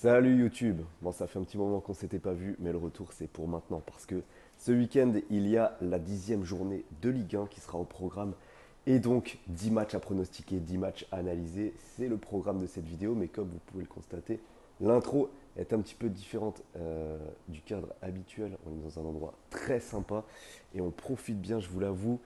Salut YouTube. Bon, ça fait un petit moment qu'on s'était pas vu, mais le retour c'est pour maintenant parce que ce week-end il y a la 10e journée de Ligue 1 qui sera au programme et donc 10 matchs à pronostiquer, 10 matchs à analyser. C'est le programme de cette vidéo, mais comme vous pouvez le constater, l'intro est un petit peu différente du cadre habituel. On est dans un endroit très sympa et on profite bien, je vous l'avoue.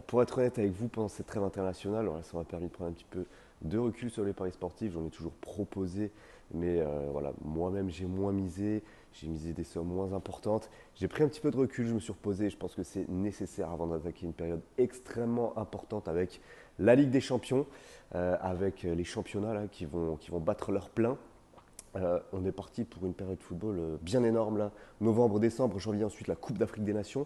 Pour être honnête avec vous, pendant cette trêve internationale, voilà, ça m'a permis de prendre un petit peu de recul sur les paris sportifs. J'en ai toujours proposé, mais voilà, moi-même j'ai moins misé, j'ai misé des sommes moins importantes. J'ai pris un petit peu de recul, je me suis reposé. Je pense que c'est nécessaire avant d'attaquer une période extrêmement importante avec la Ligue des Champions, avec les championnats là, qui vont battre leur plein. On est parti pour une période de football bien énorme là. Novembre, décembre, janvier, ensuite la Coupe d'Afrique des Nations.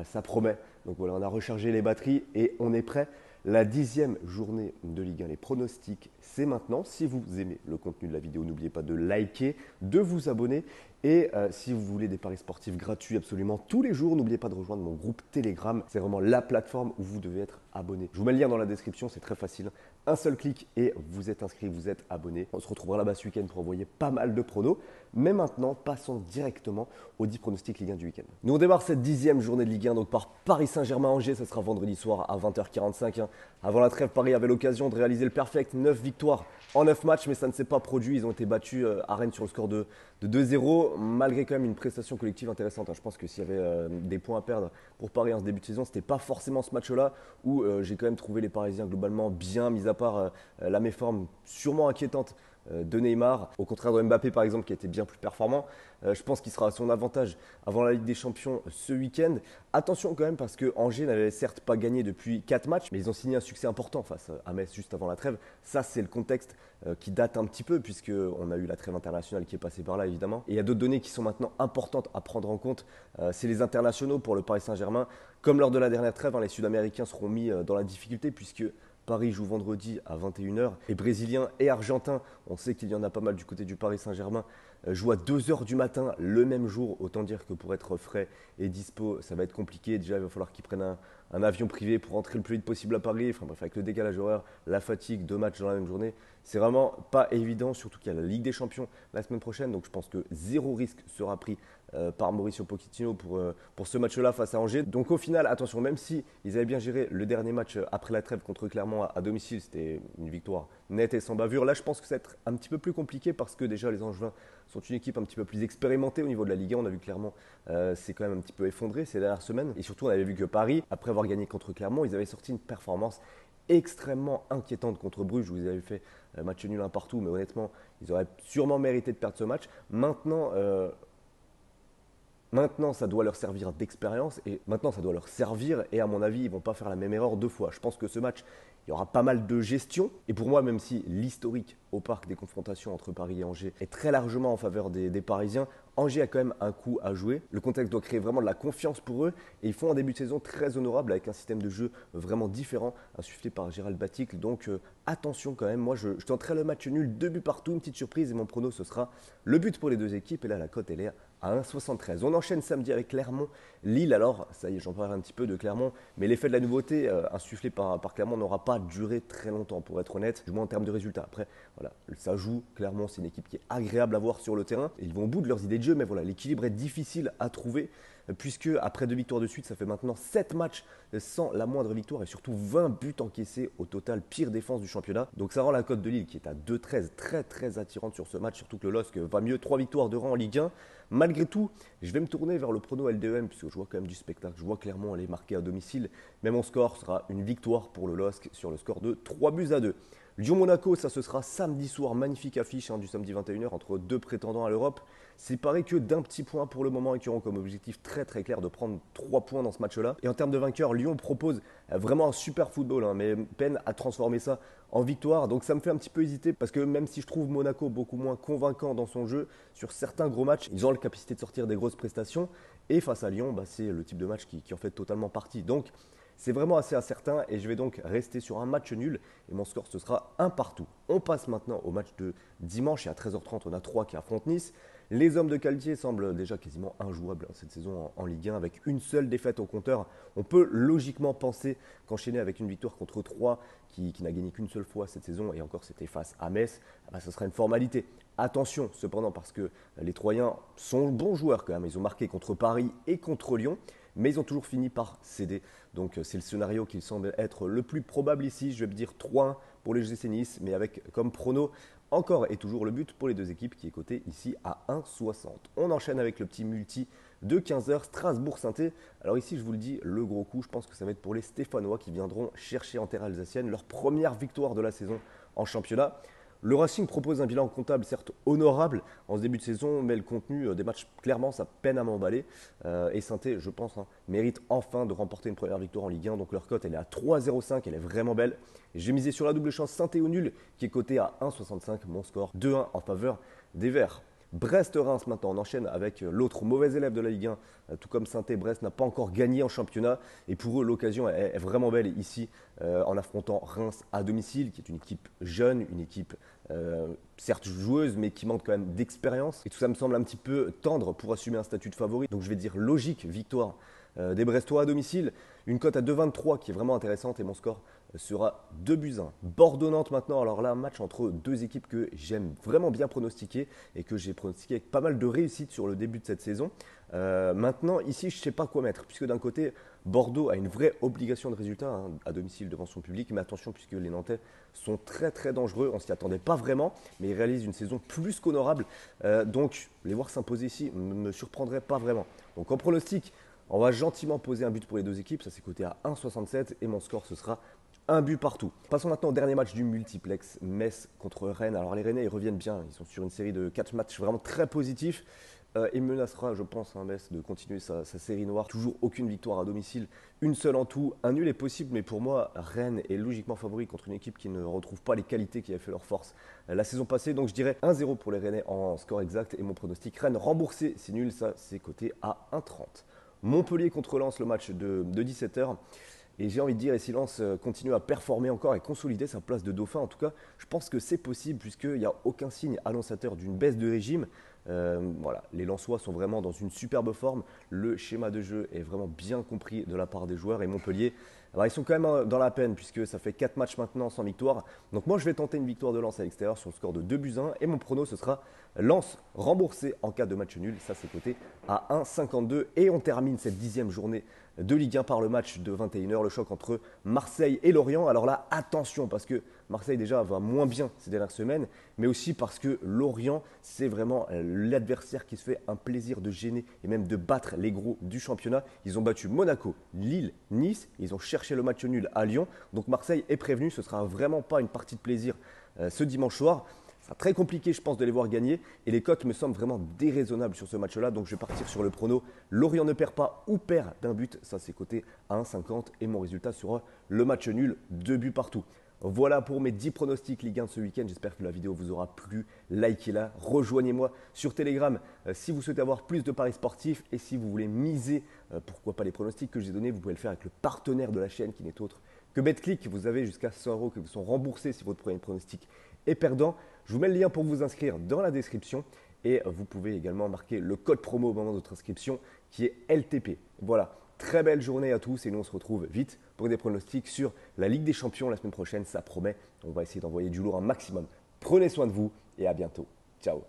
Ça promet. Donc voilà, on a rechargé les batteries et on est prêt. La 10e journée de Ligue 1, les pronostics, c'est maintenant. Si vous aimez le contenu de la vidéo, n'oubliez pas de liker, de vous abonner. Et si vous voulez des paris sportifs gratuits absolument tous les jours, n'oubliez pas de rejoindre mon groupe Telegram. C'est vraiment la plateforme où vous devez être abonné. Je vous mets le lien dans la description, c'est très facile. Un seul clic et vous êtes inscrit, vous êtes abonné. On se retrouvera là-bas ce week-end pour envoyer pas mal de pronos. Mais maintenant, passons directement aux 10 pronostics Ligue 1 du week-end. Nous, on démarre cette 10e journée de Ligue 1 donc par Paris Saint-Germain-Angers. Ça sera vendredi soir à 20h45. Avant la trêve, Paris avait l'occasion de réaliser le perfect. 9 victoires en 9 matchs, mais ça ne s'est pas produit. Ils ont été battus à Rennes sur le score de 2-0, malgré quand même une prestation collective intéressante. Je pense que s'il y avait des points à perdre pour Paris en ce début de saison, ce n'était pas forcément ce match-là où j'ai quand même trouvé les Parisiens globalement bien, mis à part la méforme sûrement inquiétante de Neymar, au contraire de Mbappé par exemple qui a été bien plus performant. Je pense qu'il sera à son avantage avant la Ligue des Champions ce week-end. Attention quand même parce que Angers n'avait certes pas gagné depuis 4 matchs, mais ils ont signé un succès important face à Metz juste avant la trêve. Ça c'est le contexte qui date un petit peu puisqu'on a eu la trêve internationale qui est passée par là évidemment. Et il y a d'autres données qui sont maintenant importantes à prendre en compte. C'est les internationaux pour le Paris Saint-Germain. Comme lors de la dernière trêve, les Sud-Américains seront mis dans la difficulté puisque Paris joue vendredi à 21h et Brésiliens et Argentins, on sait qu'il y en a pas mal du côté du Paris Saint-Germain, jouent à 2h du matin le même jour. Autant dire que pour être frais et dispo, ça va être compliqué. Déjà, il va falloir qu'ils prennent un avion privé pour rentrer le plus vite possible à Paris. Enfin bref, avec le décalage horaire, la fatigue, 2 matchs dans la même journée, c'est vraiment pas évident, surtout qu'il y a la Ligue des Champions la semaine prochaine. Donc je pense que zéro risque sera pris par Mauricio Pochettino pour ce match-là face à Angers. Donc au final, attention, même si ils avaient bien géré le dernier match après la trêve contre Clermont à domicile, c'était une victoire nette et sans bavure. Là, je pense que ça va être un petit peu plus compliqué parce que déjà les Angevins sont une équipe un petit peu plus expérimentée au niveau de la Ligue 1. On a vu Clermont c'est quand même un petit peu effondré ces dernières semaines. Et surtout, on avait vu que Paris, après avoir gagné contre Clermont, ils avaient sorti une performance extrêmement inquiétante contre Bruges où ils avaient fait match nul un partout, mais honnêtement, ils auraient sûrement mérité de perdre ce match. Maintenant, ça doit leur servir d'expérience et maintenant, ça doit leur servir. Et à mon avis, ils ne vont pas faire la même erreur 2 fois. Je pense que ce match, il y aura pas mal de gestion. Et pour moi, même si l'historique au parc des confrontations entre Paris et Angers est très largement en faveur des Parisiens, Angers a quand même un coup à jouer. Le contexte doit créer vraiment de la confiance pour eux. Et ils font un début de saison très honorable avec un système de jeu vraiment différent, insufflé par Gérald Baticle. Donc attention quand même. Moi, je tenterai le match nul, 2 buts partout, une petite surprise. Et mon prono, ce sera le but pour les deux équipes. Et là, la cote, elle est à 1,73. On enchaîne samedi avec Clermont, Lille. Alors, ça y est, j'en parlerai un petit peu de Clermont, mais l'effet de la nouveauté insufflé par Clermont n'aura pas duré très longtemps, pour être honnête, du moins en termes de résultats. Après, voilà, ça joue. Clermont, c'est une équipe qui est agréable à voir sur le terrain. Ils vont au bout de leurs idées de jeu, mais voilà, l'équilibre est difficile à trouver, puisque après 2 victoires de suite, ça fait maintenant 7 matchs sans la moindre victoire et surtout 20 buts encaissés au total, pire défense du championnat. Donc ça rend la cote de Lille qui est à 2,13 très très attirante sur ce match, surtout que le LOSC va mieux, 3 victoires de rang en Ligue 1. Malgré tout, je vais me tourner vers le prono LDEM puisque je vois quand même du spectacle. Je vois clairement aller marquer à domicile, mais mon score sera une victoire pour le LOSC sur le score de 3-2. Lyon-Monaco, ça ce sera samedi soir, magnifique affiche du samedi 21h entre deux prétendants à l'Europe. C'est pareil que d'un petit point pour le moment et qui auront comme objectif très très clair de prendre 3 points dans ce match-là. Et en termes de vainqueur, Lyon propose vraiment un super football, mais peine à transformer ça en victoire. Donc ça me fait un petit peu hésiter parce que même si je trouve Monaco beaucoup moins convaincant dans son jeu, sur certains gros matchs, ils ont la capacité de sortir des grosses prestations. Et face à Lyon, c'est le type de match qui en fait totalement partie. Donc c'est vraiment assez incertain et je vais donc rester sur un match nul et mon score ce sera un partout. On passe maintenant au match de dimanche et à 13h30 on a 3 qui affrontent Nice. Les hommes de Galtier semblent déjà quasiment injouables cette saison en Ligue 1 avec une seule défaite au compteur. On peut logiquement penser qu'enchaîner avec une victoire contre 3 qui n'a gagné qu'une seule fois cette saison et encore c'était face à Metz, ce sera une formalité. Attention cependant parce que les Troyens sont bons joueurs quand même. Ils ont marqué contre Paris et contre Lyon, mais ils ont toujours fini par céder. Donc c'est le scénario qui semble être le plus probable ici. Je vais me dire 3-1 pour les GC Nice, mais avec comme prono encore et toujours le but pour les deux équipes qui est coté ici à 1,60. On enchaîne avec le petit multi de 15h Strasbourg-Sainté. Alors ici, je vous le dis, le gros coup, je pense que ça va être pour les Stéphanois qui viendront chercher en terre alsacienne leur première victoire de la saison en championnat. Le Racing propose un bilan comptable certes honorable en ce début de saison, mais le contenu des matchs, clairement, ça peine à m'emballer. Et Sainté, je pense, mérite enfin de remporter une première victoire en Ligue 1. Donc leur cote, elle est à 3,05, elle est vraiment belle. J'ai misé sur la double chance Sainté au nul, qui est coté à 1,65. Mon score 2-1 en faveur des Verts. Brest-Reims maintenant, on enchaîne avec l'autre mauvais élève de la Ligue 1, tout comme Sainté, Brest n'a pas encore gagné en championnat et pour eux l'occasion est vraiment belle ici en affrontant Reims à domicile, qui est une équipe jeune, une équipe certes joueuse mais qui manque quand même d'expérience et tout ça me semble un petit peu tendre pour assumer un statut de favori, donc je vais dire logique victoire des Brestois à domicile, une cote à 2,23 qui est vraiment intéressante et mon score sera 2-1. Bordeaux-Nantes maintenant, alors là un match entre deux équipes que j'aime vraiment bien pronostiquer et que j'ai pronostiqué avec pas mal de réussite sur le début de cette saison. Maintenant ici je ne sais pas quoi mettre puisque d'un côté Bordeaux a une vraie obligation de résultat à domicile devant son public, mais attention puisque les Nantais sont très très dangereux, on ne s'y attendait pas vraiment, mais ils réalisent une saison plus qu'honorable, donc les voir s'imposer ici ne me surprendrait pas vraiment. Donc en pronostic, on va gentiment poser un but pour les deux équipes, ça c'est coté à 1,67 et mon score ce sera un but partout. Passons maintenant au dernier match du multiplex, Metz contre Rennes. Alors les Rennais ils reviennent bien, ils sont sur une série de 4 matchs vraiment très positifs. Il menacera, je pense, Metz de continuer sa série noire. Toujours aucune victoire à domicile, une seule en tout. Un nul est possible, mais pour moi, Rennes est logiquement favori contre une équipe qui ne retrouve pas les qualités qui avaient fait leur force la saison passée. Donc je dirais 1-0 pour les Rennais en score exact. Et mon pronostic, Rennes remboursé, c'est nul, ça c'est coté à 1,30. Montpellier contre Lens, le match de 17h. Et j'ai envie de dire, et si Lens continue à performer encore et consolider sa place de dauphin, en tout cas, je pense que c'est possible puisqu'il n'y a aucun signe annonçateur d'une baisse de régime. Voilà, les Lensois sont vraiment dans une superbe forme. Le schéma de jeu est vraiment bien compris de la part des joueurs. Et Montpellier, alors ils sont quand même dans la peine puisque ça fait 4 matchs maintenant sans victoire. Donc moi, je vais tenter une victoire de Lens à l'extérieur sur le score de 2-1. Et mon prono, ce sera Lens remboursé en cas de match nul. Ça, c'est coté à 1,52. Et on termine cette 10e journée de Ligue 1 par le match de 21h, le choc entre Marseille et Lorient. Alors là, attention, parce que Marseille déjà va moins bien ces dernières semaines, mais aussi parce que Lorient, c'est vraiment l'adversaire qui se fait un plaisir de gêner et même de battre les gros du championnat. Ils ont battu Monaco, Lille, Nice, ils ont cherché le match nul à Lyon. Donc Marseille est prévenu, ce ne sera vraiment pas une partie de plaisir ce dimanche soir. C'est très compliqué, je pense, de les voir gagner. Et les cotes me semblent vraiment déraisonnables sur ce match-là. Donc, je vais partir sur le prono. Lorient ne perd pas ou perd d'un but. Ça, c'est coté à 1,50. Et mon résultat sera le match nul, 2 buts partout. Voilà pour mes 10 pronostics Ligue 1 de ce week-end. J'espère que la vidéo vous aura plu. Likez-la. Rejoignez-moi sur Telegram si vous souhaitez avoir plus de paris sportifs. Et si vous voulez miser, pourquoi pas les pronostics que j'ai donnés, vous pouvez le faire avec le partenaire de la chaîne qui n'est autre que BetClick. Vous avez jusqu'à 100 € qui vous sont remboursés si votre premier pronostic est perdant. Je vous mets le lien pour vous inscrire dans la description et vous pouvez également marquer le code promo au moment de votre inscription qui est LTP. Voilà, très belle journée à tous et nous on se retrouve vite pour des pronostics sur la Ligue des Champions la semaine prochaine, ça promet. On va essayer d'envoyer du lourd un maximum. Prenez soin de vous et à bientôt. Ciao.